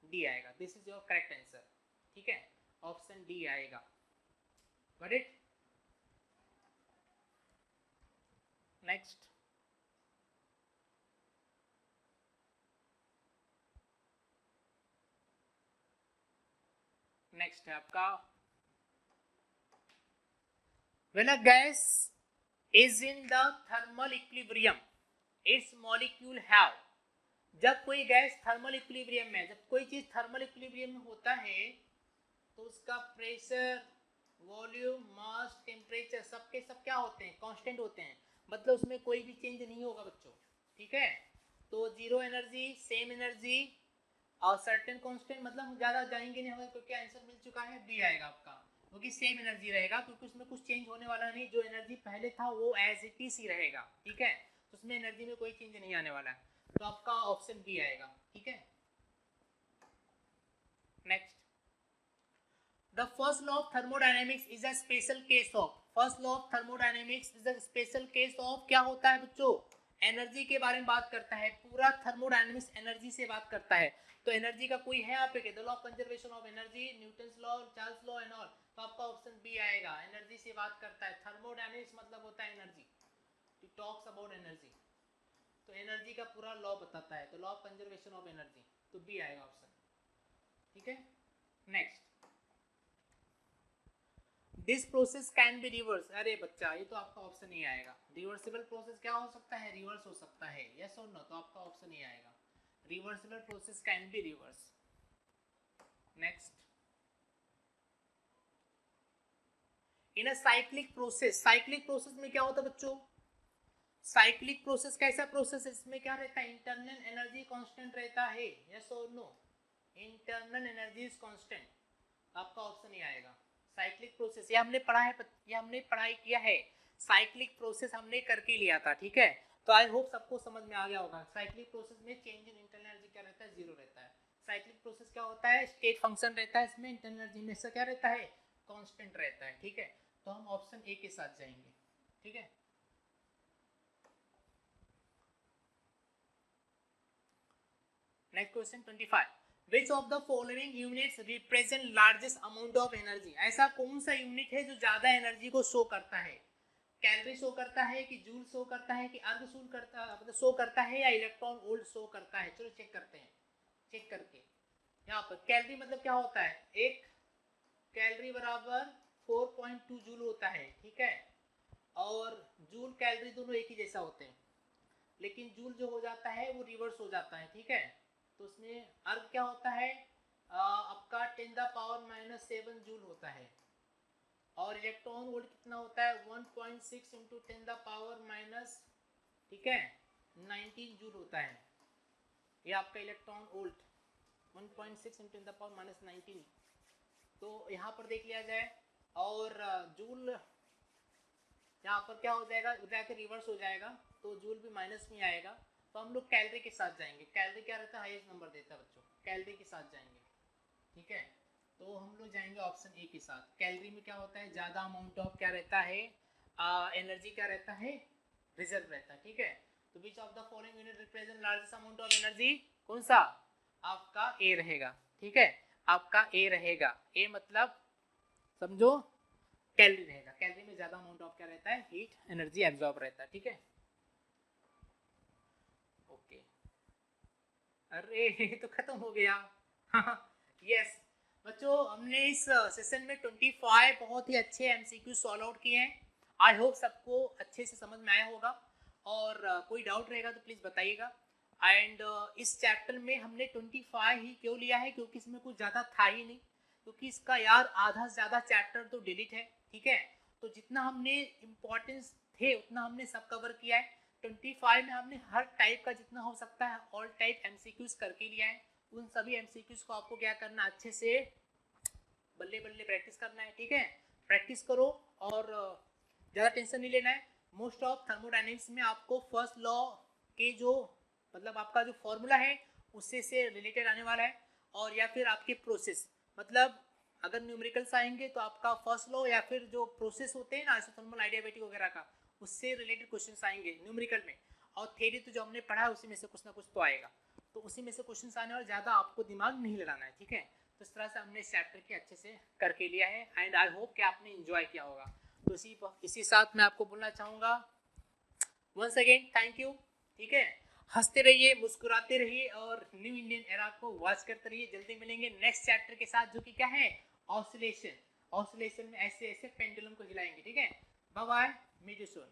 डी आएगा। This is your correct answer. ठीक है, ऑप्शन डी आएगा। Got it? नेक्स्ट नेक्स्ट है आपका, when a gas is in the thermal equilibrium its molecule have, जब कोई गैस थर्मल इक्विलिब्रियम में, जब कोई चीज थर्मल इक्विलिब्रियम में होता है तो उसका प्रेशर, वॉल्यूम, मास, टेम्परेचर सबके सब क्या होते हैं? कांस्टेंट होते हैं। मतलब उसमें कोई भी चेंज नहीं होगा बच्चों। ठीक है, तो जीरो एनर्जी, सेम एनर्जी और सर्टेन कांस्टेंट, मतलब हम ज़्यादा जाएंगे नहीं, हमें क्योंकि आंसर मिल चुका है, बी आएगा आपका, क्योंकि सेम एनर्जी रहेगा, क्योंकि उसमें कुछ चेंज होने वाला नहीं। जो एनर्जी पहले था वो एज इट इज ही रहेगा। ठीक है, तो उसमें एनर्जी में कोई चेंज नहीं आने वाला है। तो आपका ऑप्शन बी आएगा। ठीक है, next, the first law of thermodynamics is a special case of, first law of thermodynamics is a special case of, क्या होता है बच्चों? एनर्जी के बारे में बात करता है। पूरा थर्मोडायनेमिक्स एनर्जी से बात करता है। तो एनर्जी का कोई है आप पे? The law of conservation of energy, Newton's law, Charles law and all. तो आपका ऑप्शन बी आएगा, एनर्जी से बात करता है। थर्मोडायनेमिक्स मतलब होता है energy, it talks about energy. तो एनर्जी का पूरा लॉ बताता है, तो law of conservation of energy, तो बी आएगा ऑप्शन। ठीक है, next, this process can be reverse. अरे बच्चा, ये तो आपका ऑप्शन ही आएगा। रिवर्सिबल प्रोसेस क्या हो सकता है? रिवर्स हो सकता है। यस और नो? तो आपका ऑप्शन ही आएगा, reversible process can be reverse. Next, in a cyclic process, cyclic process में क्या होता है बच्चों? साइक्लिक प्रोसेस कैसा प्रोसेस है? इसमें क्या रहता है? इंटरनल एनर्जी कांस्टेंट रहता है। यस और no? Internal energy is constant. आपका ऑप्शन ही आएगा, साइक्लिक प्रोसेस। ये हमने पढ़ा है, ये हमने पढ़ाई किया है, साइक्लिक प्रोसेस हमने करके लिया था। ठीक है, तो आई होप सबको समझ में आ गया होगा। साइक्लिक प्रोसेस में चेंज इन इंटरनल एनर्जी क्या रहता है? जीरो रहता है। साइक्लिक प्रोसेस क्या होता है? स्टेट फंक्शन रहता है, इसमें इंटरनल एनर्जी में से क्या रहता है? कांस्टेंट रहता है। ठीक है, तो हम ऑप्शन ए के साथ जाएंगे। ठीक है, next question 25, which of the following units represent largest amount of energy, ऐसा कौन सा यूनिट है जो ज्यादा एनर्जी को शो करता है? कैलोरी शो करता है कि जूल शो करता है कि अर्ग शो करता मतलब शो करता है या इलेक्ट्रॉन वोल्ट शो करता है? चलो चेक करते हैं, चेक करके यहाँ पर कैलोरी मतलब क्या होता है, एक कैलोरी बराबर 4.2 जूल होता है, ठीक है, और जूल कैलोरी दोनों एक ही जैसा होते हैं, लेकिन जूल जो हो जाता है वो रिवर्स हो जाता है, ठीक है। तो उसमें अर्ग क्या होता है, आपका 10⁻⁻7 जूल होता है, और इलेक्ट्रॉन वोल्ट कितना होता है 1.6 इंटू 10⁻⁻, ठीक है, 19 जूल होता है। ये आपका इलेक्ट्रॉन वोल्ट 1.6 इंटू 10⁻⁻19। तो यहाँ पर देख लिया जाए, और जूल यहाँ पर क्या हो जाएगा, जाकर रिवर्स हो जाएगा, तो जूल भी माइनस में आएगा। तो हम लोग कैलोरी के साथ जाएंगे, कैलोरी क्या रहता है, हाईएस्ट नंबर देता है बच्चों, कैलोरी के साथ जाएंगे, ठीक है। तो हम लोग जाएंगे ऑप्शन ए के साथ। कैलोरी में क्या होता है, ज़्यादा अमाउंट ऑफ क्या रहता है, एनर्जी क्या रहता है, रिजर्व रहता है, ठीक है। तो विच of the following unit represent largest amount of energy, कौन सा, आपका ए रहेगा, ठीक है, आपका ए रहेगा। ए मतलब समझो कैलोरी रहेगा, कैलोरी में ज्यादा अमाउंट ऑफ क्या रहता है, हीट एनर्जी एब्जॉर्ब रहता है, ठीक है। ओके, अरे ये तो खत्म हो गया। यस बच्चों, हमने इस सेशन में 25 बहुत ही अच्छे एमसीक्यू सॉल्व आउट किए हैं। आई होप सबको अच्छे से समझ में आया होगा, और कोई डाउट रहेगा तो प्लीज़ बताइएगा। एंड इस चैप्टर में हमने 25 ही क्यों लिया है, क्योंकि इसमें कुछ ज़्यादा था ही नहीं, क्योंकि इसका यार आधा से ज़्यादा चैप्टर तो डिलीट है, ठीक है। तो जितना हमने इम्पोर्टेंस थे उतना हमने सब कवर किया है। 25 में हमने हर टाइप का जितना हो सकता है ऑल टाइप एमसीक्यूज करके लिया है। उन सभी एमसीक्यूज को आपको क्या करना, अच्छे से बल्ले बल्ले प्रैक्टिस करना है, ठीक है। प्रैक्टिस करो, और ज़्यादा टेंशन नहीं लेना है। मोस्ट ऑफ थर्मोडाइनमिक्स में आपको फर्स्ट लॉ के जो मतलब आपका जो फॉर्मूला है उससे से रिलेटेड आने वाला है, और या फिर आपके प्रोसेस, मतलब अगर न्यूमेरिकल्स आएंगे तो आपका फर्स्ट लॉ या फिर जो प्रोसेस होते हैं ना आइसोथर्मल आइडियाबैटिक वगैरह का, उससे रिलेटेड क्वेश्चंस आएंगे न्यूमेरिकल में। और थ्योरी तो जो हमने पढ़ा है उसी में से कुछ ना कुछ तो आएगा, तो उसी में से क्वेश्चंस आने और ज़्यादा आपको दिमाग नहीं लगाना है, ठीक है। तो इस तरह से हमने इस चैप्टर के अच्छे से करके लिया है, एंड आई होप कि आपने एंजॉय किया होगा। तो इसी साथ मैं आपको बोलना चाहूँगा वंस अगेन थैंक यू, ठीक है। हंसते रहिए, मुस्कुराते रहिए, और न्यू इंडियन एरा को वॉच करते रहिए। जल्दी मिलेंगे नेक्स्ट चैप्टर के साथ, जो कि क्या है, ऑसिलेशन। ऑसिलेशन में ऐसे ऐसे पेंडुलम को हिलाएंगे, ठीक है। Bye bye, meet you soon.